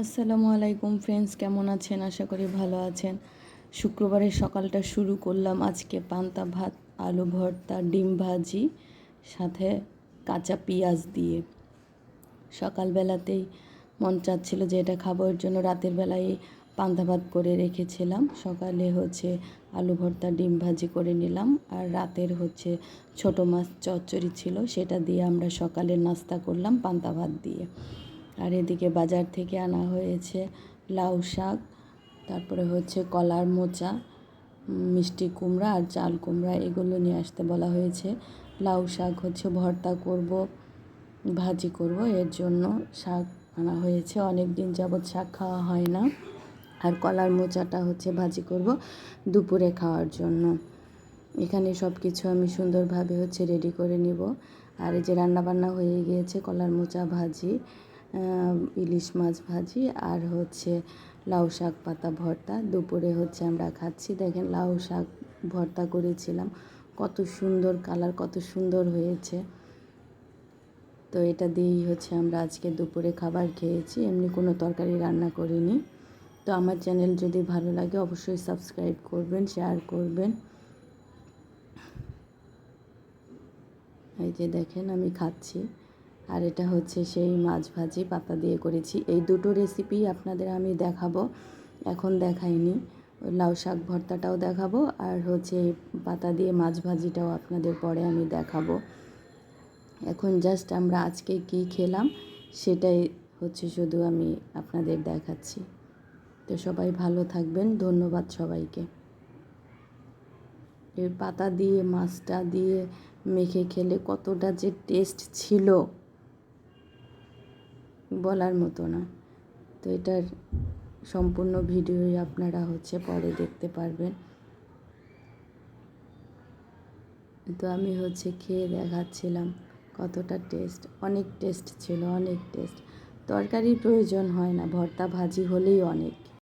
আসসালামু আলাইকুম ফ্রেন্ডস, কেমন আছেন? আশা করি ভালো আছেন। শুক্রবারের সকালটা শুরু করলাম আজকে পান্তা ভাত, আলু ভর্তা, ডিম ভাজি, সাথে কাঁচা পেঁয়াজ দিয়ে। সকালবেলাতেই মন চাচ্ছিল যে এটা খাবো, এর জন্য রাতের বেলায় পান্তা ভাত করে রেখেছিলাম। সকালে আলু ভর্তা, ডিম ভাজি করে নিলাম, আর রাতের ছোট মাছ চচ্চড়ি ছিল, সেটা দিয়ে আমরা সকালের নাস্তা করলাম পান্তা ভাত দিয়ে। আর এদিকে বাজার থেকে আনা হয়েছে লাউ শাক, তারপরে কলার মোচা, মিষ্টি কুমড়া আর চাল কুমড়া, এগুলো নিয়ে আসতে বলা হয়েছে। লাউ শাক ভর্তা করব, ভাজি করব, এর জন্য শাক আনা হয়েছে। অনেক দিন যাবৎ শাক খাওয়া হয় না। আর কলার মোচাটা ভাজি করব দুপুরে খাওয়ার জন্য। এখানে সব কিছু আমি সুন্দরভাবে রেডি করে নিব। আর এই যে রান্নাবান্না হয়ে গিয়েছে, কলার মোচা ভাজি, ইলিশ মাছ ভাজি, আর লাউ শাক পাতা ভর্তা। দুপুরে আমরা খাচ্ছি। দেখেন, লাউ শাক ভর্তা করেছিলাম, কত সুন্দর কালার, কত সুন্দর হয়েছে। তো এটা দিয়েই আমরা আজকে দুপুরে খাবার খেয়েছি, এমনি কোনো তরকারি রান্না করিনি। তো আমার চ্যানেল যদি ভালো লাগে অবশ্যই সাবস্ক্রাইব করবেন, শেয়ার করবেন। এই যে দেখেন আমি খাচ্ছি। আর এটা সেই মাছ ভাজি পাতা দিয়ে করেছি। এই দুটো রেসিপি আপনাদের আমি দেখাবো, এখন দেখাইনি। লাউ শাক ভর্তাটাও দেখাবো, আর পাতা দিয়ে মাছ ভাজিটাও আপনাদের পরে আমি দেখাবো। এখন জাস্ট আমরা আজকে কি খেলাম সেটাই শুধু আমি আপনাদের দেখাচ্ছি। তো সবাই ভালো থাকবেন, ধন্যবাদ সবাইকে। এই পাতা দিয়ে মাছটা দিয়ে মেখে খেলে কতটা যে টেস্ট ছিল বলার মতো না। তো এটার সম্পূর্ণ ভিডিওই আপনারা পরে দেখতে পারবেন। তো আমি খেয়ে দেখাচ্ছিলাম কতটা টেস্ট, অনেক টেস্ট ছিল, অনেক টেস্ট। তরকারির প্রয়োজন হয় না, ভর্তা ভাজি হলেই অনেক।